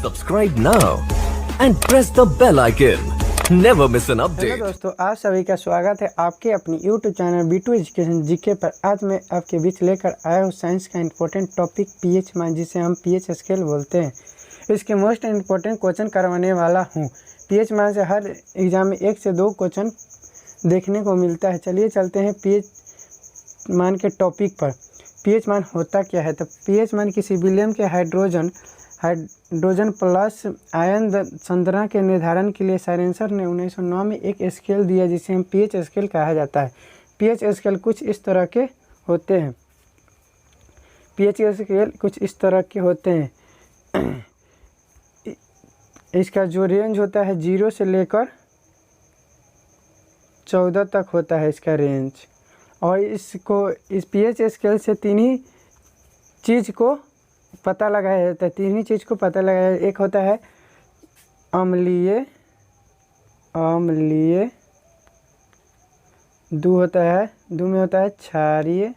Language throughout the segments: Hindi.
Subscribe now and press the bell icon. Never miss an hello update. दोस्तों, आप सभी का स्वागत है आपके अपनी YouTube channel B2 education GK पर। आज मैं आपके बीच लेकर आया हूँ साइंस का इम्पोर्टेंट टॉपिक पीएच मान, जिसे हम पीएच स्केल बोलते हैं। इसके मोस्ट इम्पोर्टेंट क्वेश्चन करवाने वाला हूँ। पीएच मान से हर एग्जाम में 1 से 2 क्वेश्चन देखने को मिलता है। चलिए चलते हैं पीएच मान के टॉपिक पर। पीएच मान होता क्या है? तो पीएच मान किसी विलियम के हाइड्रोजन प्लस आयन सांद्रता के निर्धारण के लिए साइरेंसर ने 1909 में एक स्केल दिया, जिसे हम पीएच स्केल कहा जाता है। पीएच स्केल कुछ इस तरह के होते हैं। पीएच स्केल कुछ इस तरह के होते हैं। इसका जो रेंज होता है 0 से लेकर 14 तक होता है इसका रेंज। और इस पीएच स्केल से तीन ही चीज़ को पता लगाया जाता है। तीन ही चीज़ को पता लगाया, एक होता है अम्लीय, दो में होता है क्षारीय,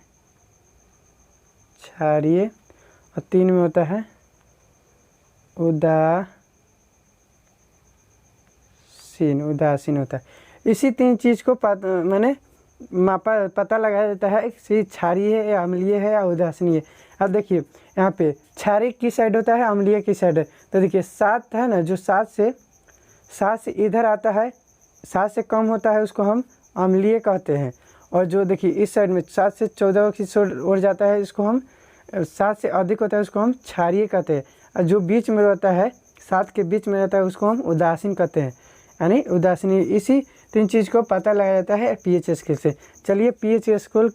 और 3 में होता है उदासीन होता है। इसी 3 चीज़ को पता लगाया जाता है कि क्षारीय है या अम्लीय है या उदासीन है। अब देखिए यहाँ पे क्षारीय की साइड होता है, अम्लीय की साइड है। तो देखिए 7 है ना, जो 7 से इधर आता है, 7 से कम होता है, उसको हम अम्लीय कहते हैं। और जो देखिए इस साइड में 7 से 14 की ओर जाता है, इसको हम 7 से अधिक होता है, उसको हम क्षारीय कहते हैं। और जो बीच में रहता है, 7 के बीच में रहता है, उसको हम उदासीन कहते हैं, यानी उदासीन। इसी 3 चीज़ को पता लगाया जाता है पीएच स्केल से। चलिए पीएच स्केल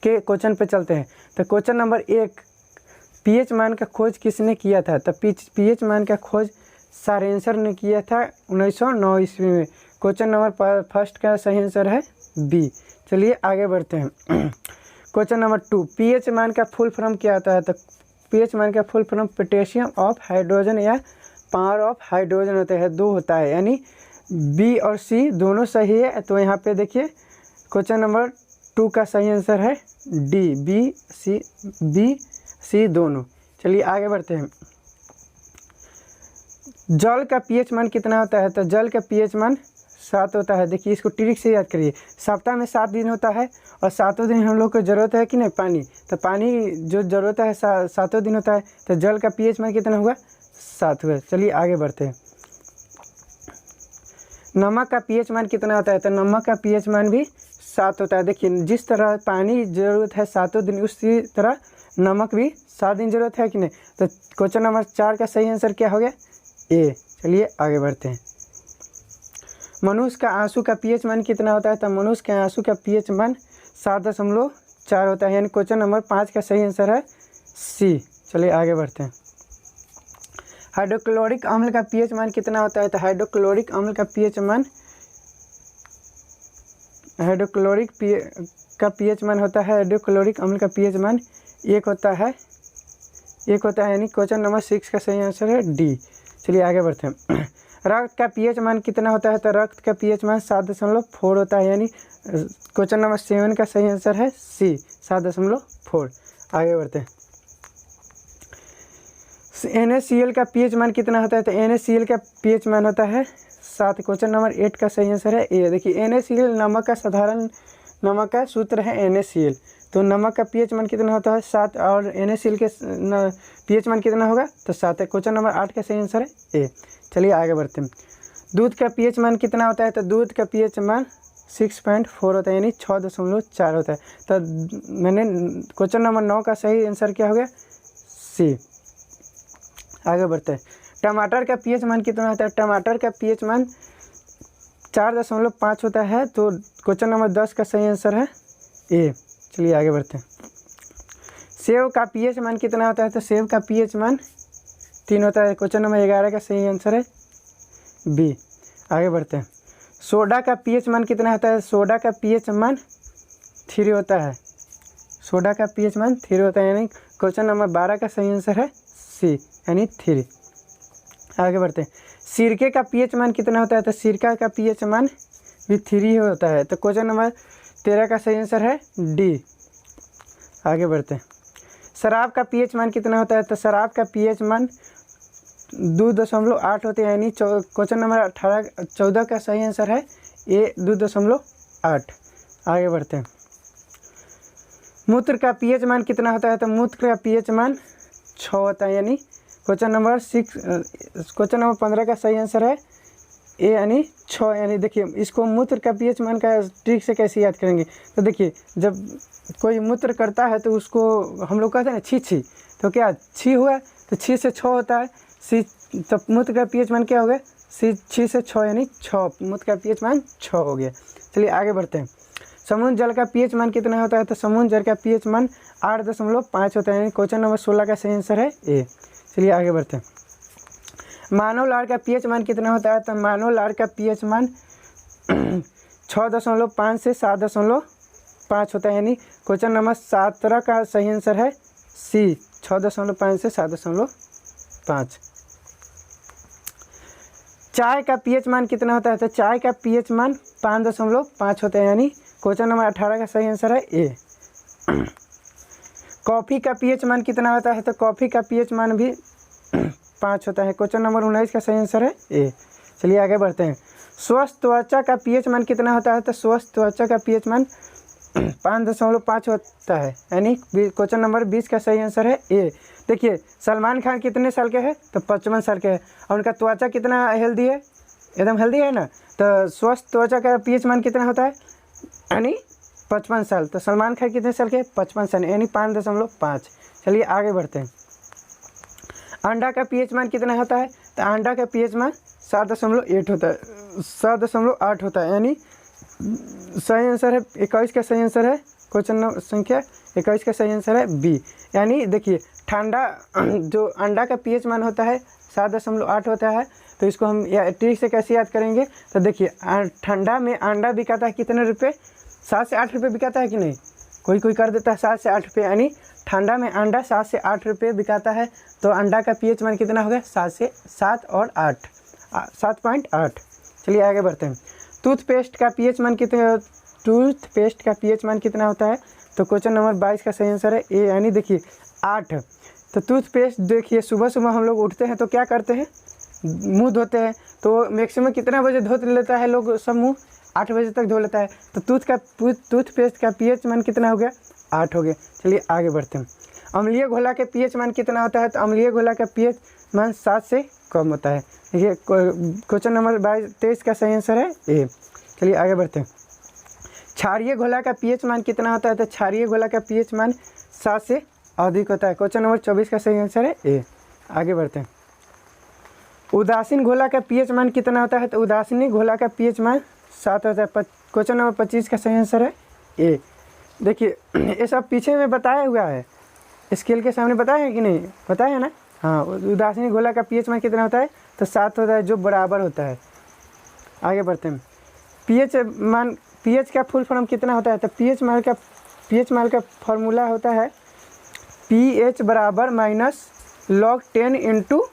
के क्वेश्चन पे चलते हैं। तो क्वेश्चन नंबर 1, पीएच मान का खोज किसने किया था? तो पीएच मान का खोज साइरेंसर ने किया था 1909 ईस्वी में। क्वेश्चन नंबर फर्स्ट का सही आंसर है बी। चलिए आगे बढ़ते हैं। क्वेश्चन नंबर 2, पीएच मान का फुल फॉर्म क्या होता है? तो पीएच मान का full form potassium of hydrogen या पावर ऑफ हाइड्रोजन होता है। 2 होता है, यानी बी और सी दोनों सही है। तो यहाँ पे देखिए क्वेश्चन नंबर 2 का सही आंसर है डी, बी सी दोनों। चलिए आगे बढ़ते हैं। जल का पीएच मान कितना होता है? तो जल का पीएच मान 7 होता है। देखिए इसको ट्रिक से याद करिए। सप्ताह में 7 दिन होता है और 7 दिन हम लोग को ज़रूरत है कि नहीं पानी। तो पानी जो ज़रूरत है 7 दिन होता है। तो जल का पीएच मान कितना हुआ? 7 हुआ। चलिए आगे बढ़ते हैं। नमक का पीएच मान कितना होता है? तो नमक का पीएच मान भी 7 होता है। देखिए जिस तरह पानी ज़रूरत है 7 दिन, उसी तरह नमक भी 7 दिन ज़रूरत है कि नहीं। तो क्वेश्चन नंबर 4 का सही आंसर क्या हो गया? ए। चलिए आगे बढ़ते हैं। मनुष्य का आंसू का पीएच मान कितना होता है? तो मनुष्य के आंसू का पीएच मान 7.4 होता है, यानी क्वेश्चन नंबर 5 का सही आंसर है सी। चलिए आगे बढ़ते हैं। हाइड्रोक्लोरिक अम्ल का पीएच मान कितना होता है? तो हाइड्रोक्लोरिक अम्ल का पीएच मान होता है, हाइड्रोक्लोरिक अम्ल का पीएच मान 1 होता है, यानी क्वेश्चन नंबर 6 का सही आंसर है डी। चलिए आगे बढ़ते हैं। रक्त का पीएच मान कितना होता है? तो रक्त का पीएच मान 7.4 होता है, यानी क्वेश्चन नंबर 7 का सही आंसर है सी, 7.4। आगे बढ़ते हैं। NaCl का पीएच मान कितना होता है? तो NaCl का पीएच मान होता है 7। क्वेश्चन नंबर 8 का सही आंसर है ए। देखिए NaCl नमक का सूत्र है NaCl। तो नमक का पीएच मान कितना होता है? 7, और NaCl के पीएच मान कितना होगा? तो 7 है। क्वेश्चन नंबर 8 का सही आंसर है ए। चलिए आगे बढ़ते हैं। दूध का पीएच मान कितना होता है? तो दूध का पीएच मान 6.4 होता है, यानी 6.4 होता है। तो मैंने क्वेश्चन नंबर 9 का सही आंसर क्या हो गया? सी। आगे बढ़ते हैं। टमाटर का पीएच मान कितना होता है? टमाटर का पीएच मान 4.5 होता है। तो क्वेश्चन नंबर 10 का सही आंसर है ए। चलिए आगे बढ़ते हैं। सेब का पीएच मान कितना होता है? तो सेब का पीएच मान 3 होता है। क्वेश्चन नंबर 11 का सही आंसर है बी। आगे बढ़ते हैं। सोडा का पीएच मान कितना होता है? सोडा का पीएच मान 3 होता है। सोडा का पीएच मान 3 होता है, यानी क्वेश्चन नंबर 12 का सही आंसर है सी, यानी 3। आगे बढ़ते हैं। सिरके का पीएच मान कितना होता है? तो सिरका का पीएच मान भी 3 होता है। तो क्वेश्चन नंबर 13 का सही आंसर है डी। आगे बढ़ते हैं। शराब का पीएच मान कितना होता है? तो शराब का पीएच मान 2.8 होते हैं, यानी क्वेश्चन नंबर 14 का सही आंसर है ए 2.8। आगे बढ़ते हैं। मूत्र का पीएच मान कितना होता है? तो मूत्र का पीएच मान 6 होता है, यानी क्वेश्चन नंबर 15 का सही आंसर है ए यानी 6। यानी देखिए इसको मूत्र का पीएच मान का ट्रिक से कैसे याद करेंगे? तो देखिए जब कोई मूत्र करता है तो उसको हम लोग कहते हैं ना छी, तो क्या छी हुआ तो छी से 6 होता है, सी तो मूत्र का पीएच मान क्या हो गया? छी से 6 यानी 6, मूत्र का पीएच मान 6 हो गया। चलिए आगे बढ़ते हैं। समुद्र जल का पीएच मान कितना होता है? तो समुद्र जल का पीएच मान 8.5 होता है, यानी क्वेश्चन नंबर 16 का सही आंसर है ए। चलिए आगे बढ़ते हैं। मानव लार का पीएच मान कितना होता है? तो मानव लार का पीएच मान 6.5 से 7.5 होता है, यानी क्वेश्चन नंबर 17 का सही आंसर है सी, 6.5 से 7.5। चाय का पीएच मान कितना होता है? तो चाय का पीएच मान 5.5 होता है, यानी क्वेश्चन नंबर 18 का सही आंसर है ए। कॉफ़ी का पीएच मान कितना होता है? तो कॉफ़ी का पीएच मान भी 5 होता है, क्वेश्चन नंबर 19 का सही आंसर है ए। चलिए आगे बढ़ते हैं। स्वस्थ त्वचा का पीएच मान कितना होता है? तो स्वस्थ त्वचा का पीएच मान 5.5 होता है, यानी क्वेश्चन नंबर 20 का सही आंसर है ए। देखिए सलमान खान कितने साल के हैं? तो 55 साल के हैं, और उनका त्वचा कितना हेल्दी है? एकदम हेल्दी है ना। तो स्वस्थ त्वचा का पीएच मान कितना होता है? यानी 55 साल। तो सलमान खान कितने साल के? 55 साल, यानी 5.5। चलिए आगे बढ़ते हैं। अंडा का पीएच मान कितना होता है? तो अंडा का पीएच मान 7.8 होता है, 7.8 होता है, यानी सही आंसर है 21 का सही आंसर है, क्वेश्चन नंबर संख्या 21 का सही आंसर है बी। यानी देखिए ठंडा जो अंडा का पीएच मान होता है 7.8 होता है, तो इसको हम ट्रिक से कैसे याद करेंगे? तो देखिए ठंडा में अंडा बिकाता है कितने रुपये? 7 से 8 रुपये बिकाता है कि नहीं? कोई कर देता है 7 से 8 रुपये, यानी ठंडा में अंडा 7 से 8 रुपये बिकाता है, तो अंडा का पीएच मान कितना हो गया? 7 और 8, 7.8। चलिए आगे बढ़ते हैं। टूथपेस्ट का पीएच मान कितना? टूथपेस्ट का पीएच मान कितना होता है? तो क्वेश्चन नंबर 22 का सही आंसर है ए, यानी देखिए 8। तो टूथपेस्ट देखिए सुबह सुबह हम लोग उठते हैं तो क्या करते हैं? मुंह धोते हैं, तो मैक्सिमम कितना बजे धो लेता है लोग? सब मुंह 8 बजे तक धो लेता है, तो टूथपेस्ट का पीएच मान कितना हो गया? 8 हो गया। चलिए आगे बढ़ते हैं। अम्लीय घोला के पीएच मान कितना होता है? तो अम्लीय घोला का पीएच मान 7 से कम होता है। देखिए क्वेश्चन नंबर 23 का सही आंसर है ए। चलिए आगे बढ़ते हैं। क्षारीय घोला का पीएच मान कितना होता है? तो क्षारीय घोला का पीएच मान 7 से अधिक होता है, क्वेश्चन नंबर 24 का सही आंसर है ए। आगे बढ़ते हैं। उदासीन घोला का पीएच मान कितना होता है? तो उदासीन घोला का पीएच मान 7 होता है, क्वेश्चन नंबर 25 का सही आंसर है ए। देखिए ये सब पीछे में बताया हुआ है, स्केल के सामने बताया है कि नहीं? बताया है ना। हाँ, उदासीन घोला का पीएच मान कितना होता है? तो 7 होता है, जो बराबर होता है। आगे बढ़ते हैं। पीएच का फुल फॉर्म कितना होता है? तो पीएच मान का फॉर्मूला होता है pH बराबर -log 10 इंटू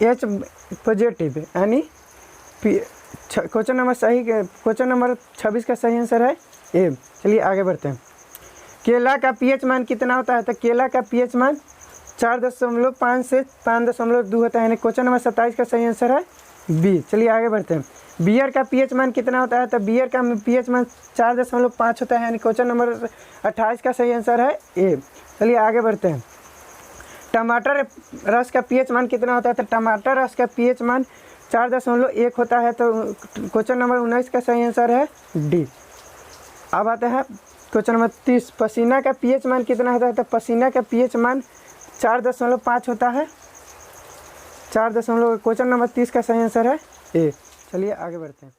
H पॉजिटिव, यानी क्वेश्चन नंबर 26 का सही आंसर है ए। चलिए आगे बढ़ते हैं। केला का पीएच मान कितना होता है? तो केला का पीएच मान 4.5 से 5.2 होता है, यानी क्वेश्चन नंबर 27 का सही आंसर है बी। चलिए आगे बढ़ते हैं। बियर का पीएच मान कितना होता है? तो बियर का पीएच मान 4.5 होता है, यानी क्वेश्चन नंबर 28 का सही आंसर है ए। चलिए आगे बढ़ते हैं। टमाटर रस का पीएच मान कितना होता है? तो टमाटर रस का पीएच मान 4.1 होता है, तो क्वेश्चन नंबर 19 का सही आंसर है डी। अब आते हैं क्वेश्चन नंबर 30। पसीना का पीएच मान कितना होता है? तो पसीना का पीएच मान 4.5 होता है, क्वेश्चन नंबर 30 का सही आंसर है ए। चलिए आगे बढ़ते हैं।